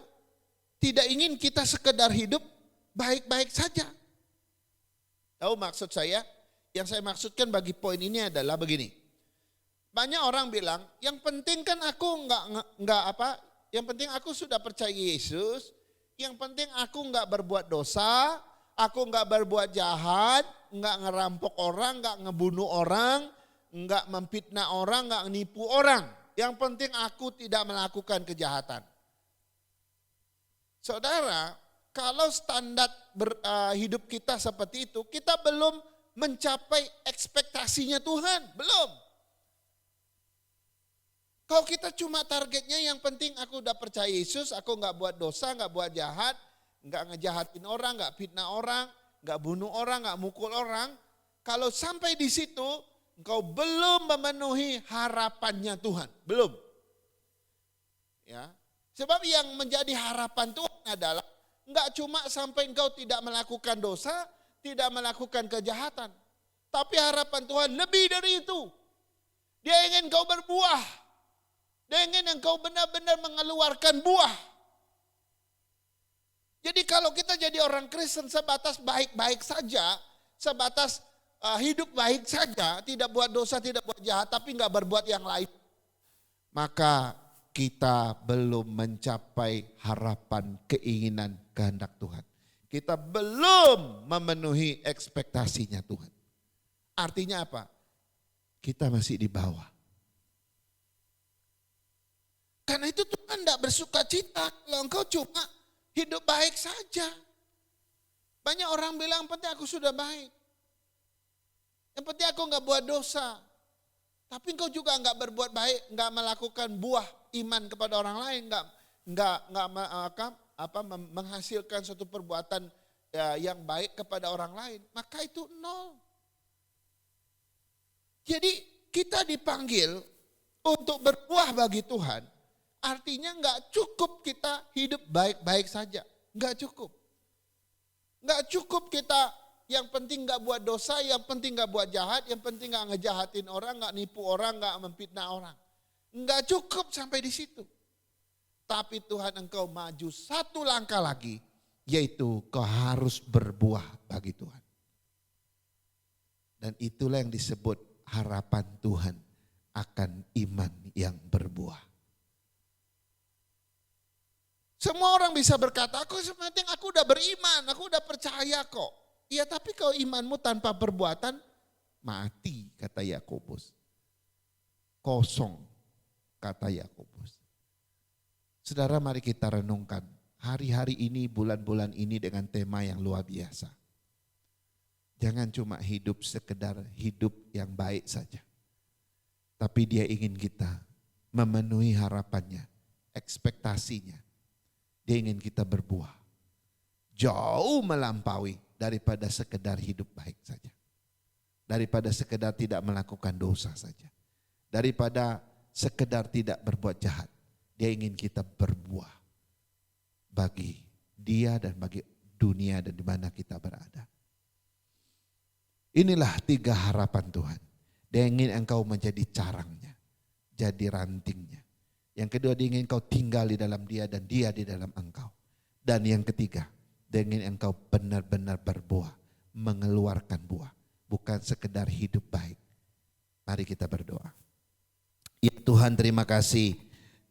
tidak ingin kita sekedar hidup baik-baik saja. Tahu maksud saya? Yang saya maksudkan bagi poin ini adalah begini. Banyak orang bilang, yang penting kan aku yang penting aku sudah percaya Yesus, yang penting aku enggak berbuat dosa, aku enggak berbuat jahat, enggak ngerampok orang, enggak ngebunuh orang, enggak memfitnah orang, enggak nipu orang. Yang penting aku tidak melakukan kejahatan. Saudara, kalau standar hidup kita seperti itu, kita belum mencapai ekspektasinya Tuhan, belum. Kalau kita cuma targetnya yang penting aku udah percaya Yesus, aku enggak buat dosa, enggak buat jahat, enggak ngejahatin orang, enggak fitnah orang, enggak bunuh orang, enggak mukul orang. Kalau sampai di situ, engkau belum memenuhi harapannya Tuhan, belum. Ya, sebab yang menjadi harapan Tuhan adalah enggak cuma sampai engkau tidak melakukan dosa, tidak melakukan kejahatan. Tapi harapan Tuhan lebih dari itu. Dia ingin engkau berbuah. Dia ingin engkau benar-benar mengeluarkan buah. Jadi kalau kita jadi orang Kristen sebatas baik-baik saja, sebatas hidup baik saja, tidak buat dosa, tidak buat jahat, tapi enggak berbuat yang lain, maka kita belum mencapai harapan, keinginan, kehendak Tuhan. Kita belum memenuhi ekspektasinya Tuhan. Artinya apa? Kita masih di bawah. Karena itu Tuhan tidak bersuka cita kalau engkau cuma hidup baik saja. Banyak orang bilang, penting aku sudah baik. Yang penting aku enggak buat dosa. Tapi engkau juga enggak berbuat baik, enggak melakukan buah iman kepada orang lain, enggak menghasilkan suatu perbuatan yang baik kepada orang lain, maka itu nol. Jadi kita dipanggil untuk berbuah bagi Tuhan, artinya enggak cukup kita hidup baik-baik saja, enggak cukup. Nggak cukup kita yang penting nggak buat dosa, yang penting nggak buat jahat, yang penting nggak ngejahatin orang, nggak nipu orang, nggak memfitnah orang. Nggak cukup sampai di situ. Tapi Tuhan engkau maju satu langkah lagi, yaitu kau harus berbuah bagi Tuhan. Dan itulah yang disebut harapan Tuhan akan iman yang berbuah. Semua orang bisa berkata, aku sepenting aku udah beriman, aku udah percaya kok. Iya, tapi kalau imanmu tanpa perbuatan, mati, kata Yakobus. Kosong, kata Yakobus. Saudara, mari kita renungkan hari-hari ini, bulan-bulan ini dengan tema yang luar biasa. Jangan cuma hidup sekedar hidup yang baik saja. Tapi dia ingin kita memenuhi harapannya, ekspektasinya. Dia ingin kita berbuah. Jauh melampaui daripada sekedar hidup baik saja. Daripada sekedar tidak melakukan dosa saja. Daripada sekedar tidak berbuat jahat. Dia ingin kita berbuah bagi dia dan bagi dunia dan di mana kita berada. Inilah 3 harapan Tuhan. Dia ingin engkau menjadi carangnya, jadi rantingnya. Yang kedua, dia ingin engkau tinggal di dalam dia dan dia di dalam engkau. Dan yang ketiga, dia ingin engkau benar-benar berbuah, mengeluarkan buah. Bukan sekedar hidup baik. Mari kita berdoa. Ya Tuhan, terima kasih.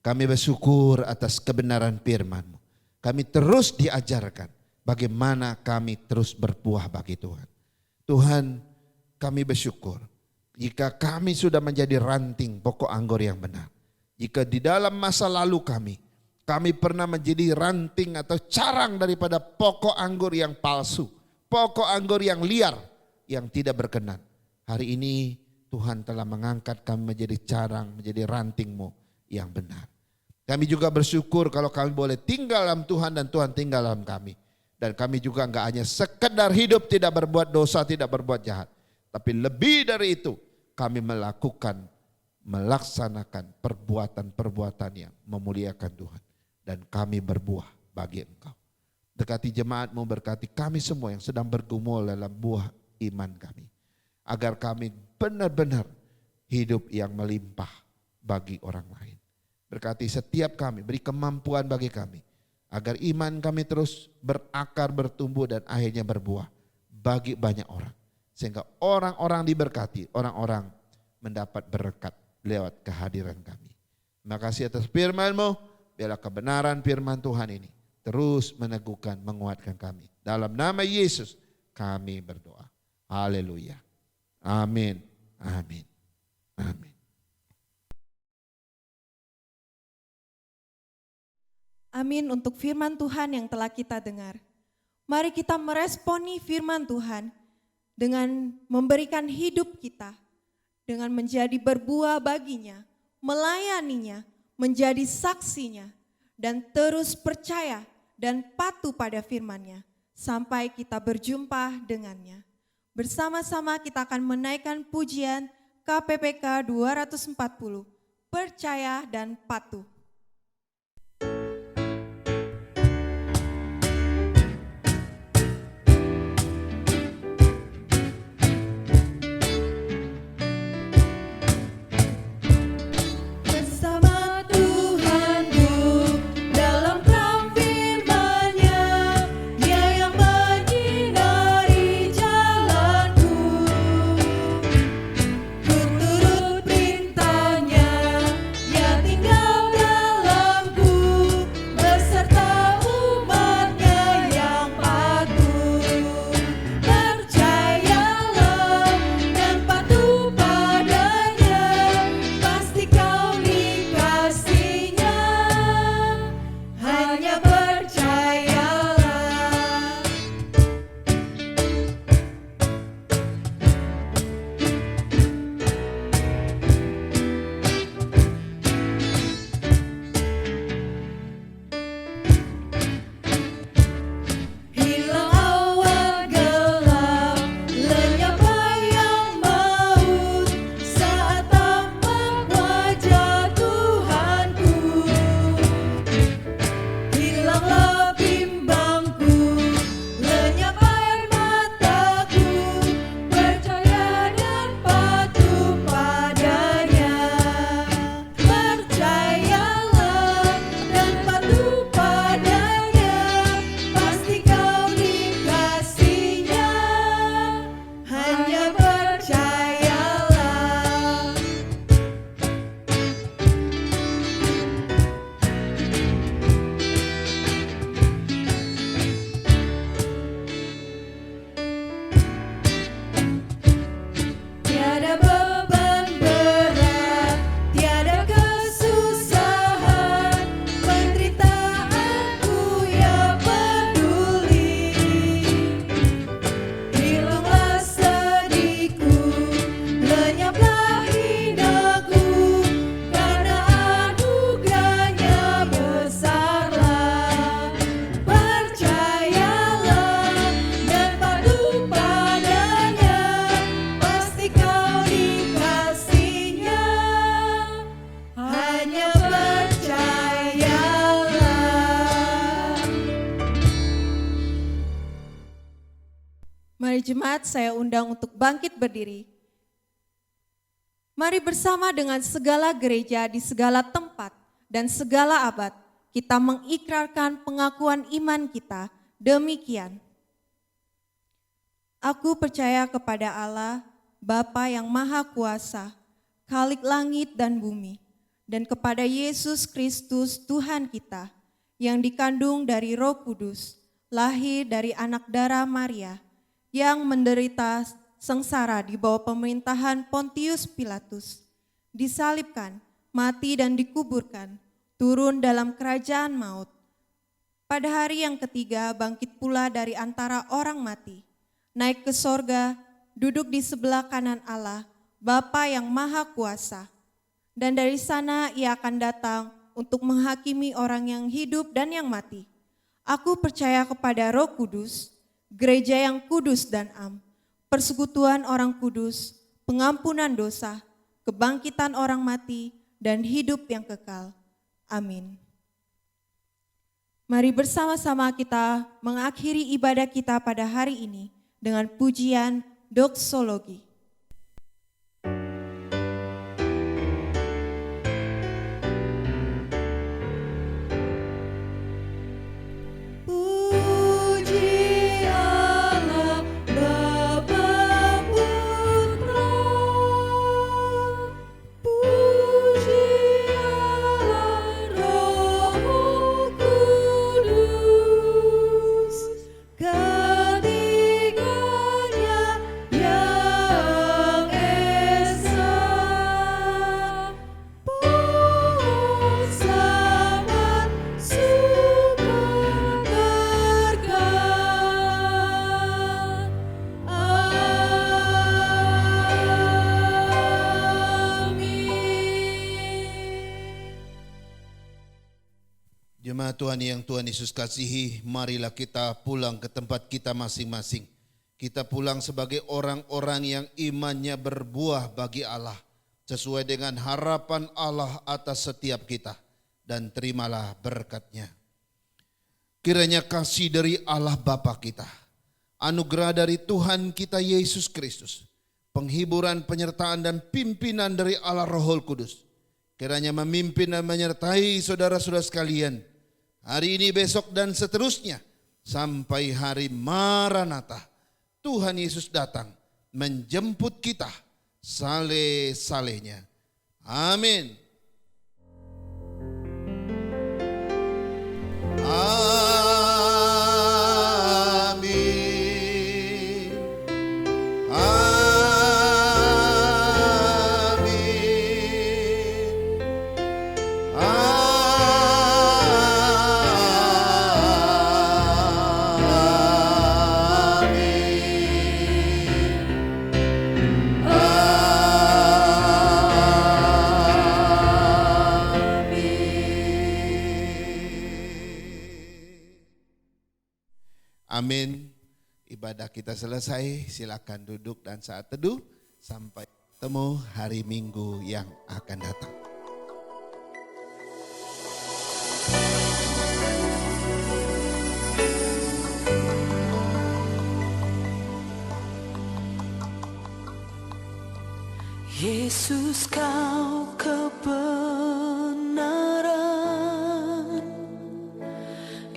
Kami bersyukur atas kebenaran firman-Mu. Kami terus diajarkan bagaimana kami terus berbuah bagi Tuhan. Tuhan, kami bersyukur jika kami sudah menjadi ranting pokok anggur yang benar. Jika di dalam masa lalu kami pernah menjadi ranting atau carang daripada pokok anggur yang palsu, pokok anggur yang liar, yang tidak berkenan. Hari ini Tuhan telah mengangkat kami menjadi carang, menjadi ranting-Mu yang benar. Kami juga bersyukur kalau kami boleh tinggal dalam Tuhan dan Tuhan tinggal dalam kami. Dan kami juga enggak hanya sekedar hidup tidak berbuat dosa, tidak berbuat jahat. Tapi lebih dari itu kami melaksanakan perbuatan-perbuatan yang memuliakan Tuhan. Dan kami berbuah bagi Engkau. Berkati jemaat-Mu, berkati kami semua yang sedang bergumul dalam buah iman kami. Agar kami benar-benar hidup yang melimpah bagi orang lain. Berkati setiap kami, beri kemampuan bagi kami. Agar iman kami terus berakar, bertumbuh dan akhirnya berbuah bagi banyak orang. Sehingga orang-orang diberkati, orang-orang mendapat berkat lewat kehadiran kami. Terima kasih atas firman-Mu, biarlah kebenaran firman Tuhan ini terus meneguhkan, menguatkan kami. Dalam nama Yesus kami berdoa. Haleluya. Amin. Amin. Amin. Amin untuk firman Tuhan yang telah kita dengar. Mari kita meresponi firman Tuhan dengan memberikan hidup kita, dengan menjadi berbuah baginya, melayaninya, menjadi saksinya, dan terus percaya dan patuh pada firman-Nya sampai kita berjumpa dengannya. Bersama-sama kita akan menaikkan pujian KPPK 240, percaya dan patuh. Bersama Tuhanku dalam terang firman-Nya, Dia yang menyinari jalanku. Ku turut perintah-Nya, Dia tinggalkan Mari jemaat, saya undang untuk bangkit berdiri. Mari bersama dengan segala gereja di segala tempat dan segala abad, kita mengikrarkan pengakuan iman kita demikian. Aku percaya kepada Allah, Bapa yang Maha Kuasa, Khalik langit dan bumi, dan kepada Yesus Kristus Tuhan kita, yang dikandung dari Roh Kudus, lahir dari anak darah Maria, yang menderita sengsara di bawah pemerintahan Pontius Pilatus, disalibkan, mati dan dikuburkan, turun dalam kerajaan maut. Pada hari yang ketiga bangkit pula dari antara orang mati, naik ke sorga, duduk di sebelah kanan Allah, Bapa yang Maha Kuasa. Dan dari sana ia akan datang untuk menghakimi orang yang hidup dan yang mati. Aku percaya kepada Roh Kudus, gereja yang kudus dan am, persekutuan orang kudus, pengampunan dosa, kebangkitan orang mati, dan hidup yang kekal. Amin. Mari bersama-sama kita mengakhiri ibadah kita pada hari ini dengan pujian doksologi. Jemaat Tuhan yang Tuhan Yesus kasihi, marilah kita pulang ke tempat kita masing-masing. Kita pulang sebagai orang-orang yang imannya berbuah bagi Allah, sesuai dengan harapan Allah atas setiap kita, dan terimalah berkat-Nya. Kiranya kasih dari Allah Bapa kita, anugerah dari Tuhan kita Yesus Kristus, penghiburan, penyertaan dan pimpinan dari Allah Roh Kudus, kiranya memimpin dan menyertai saudara-saudara sekalian, hari ini, besok, dan seterusnya, sampai hari Maranatha, Tuhan Yesus datang menjemput kita saleh-salehnya. Amin. Amin. Amin. Ibadah kita selesai, silakan duduk dan saat teduh sampai ketemu hari Minggu yang akan datang. Yesus, kau kebenaran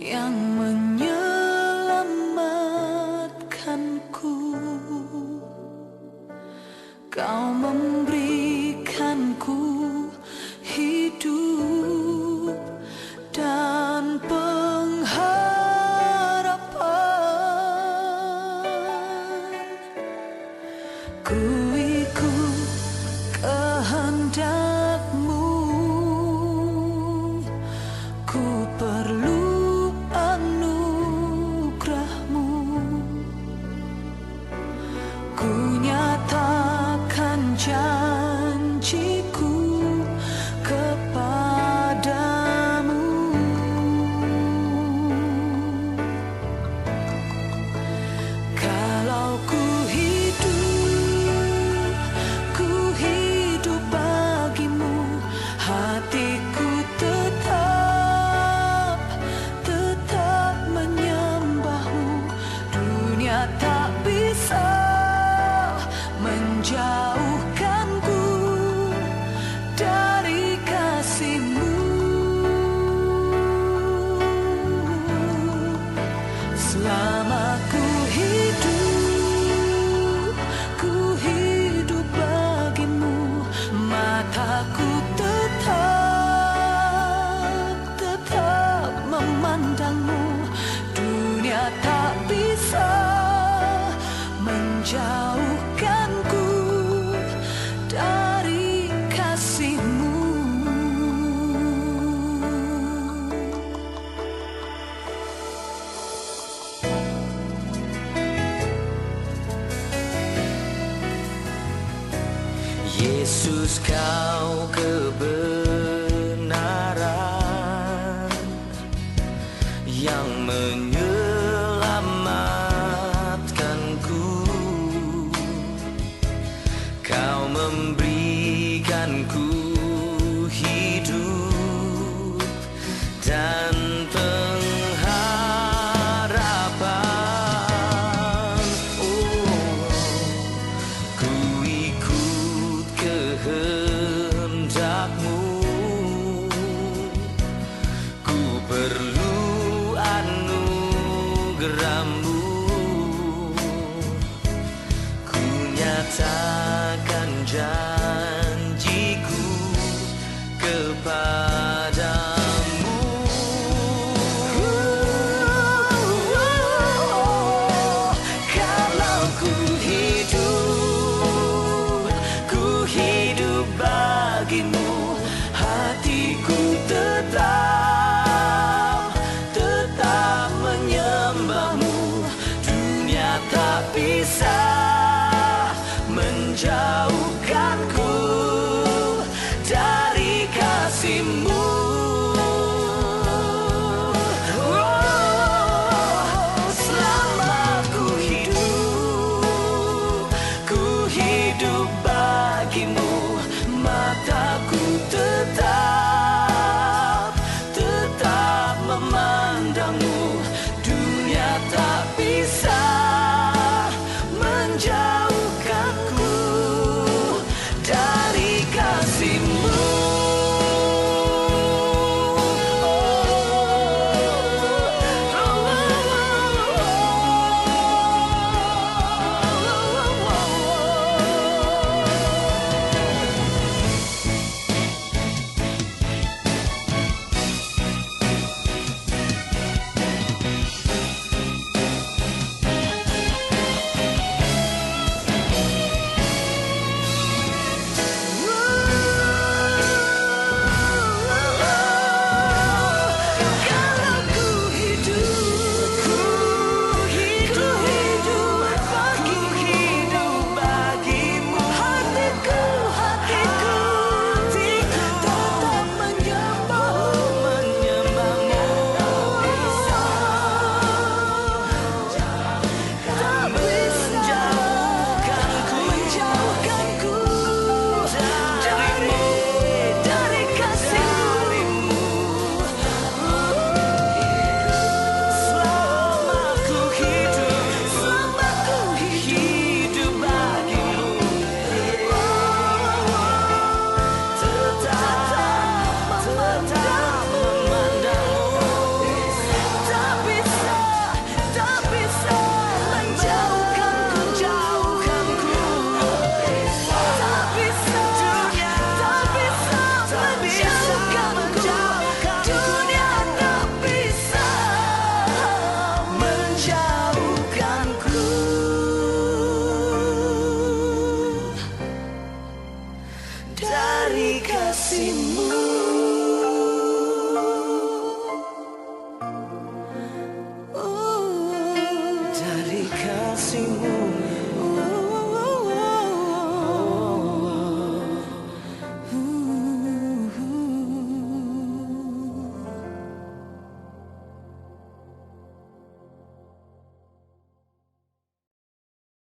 yang menyelamatkanku. Kau memberikanku hidup dan pengharapan. Ku ikut kehendak-Mu, ku perlu anugerah-Mu. Ku nyatakan janjiku kepadamu. Kalau ku hidup menjauhkanku dari kasih-Mu. Yesus, Kau kebenaran yang menyelamatkanku. Kau memberikanku hidup dan pengharapan. Oh, ku ikut kehendak-Mu. Ku perlu anugerah-Mu. Ku nyatakan janjiku kepadamu. Kalau ku hidup bagi-Mu, hatiku tetap menyembah-Mu. Dunia tak bisa menjauhkanku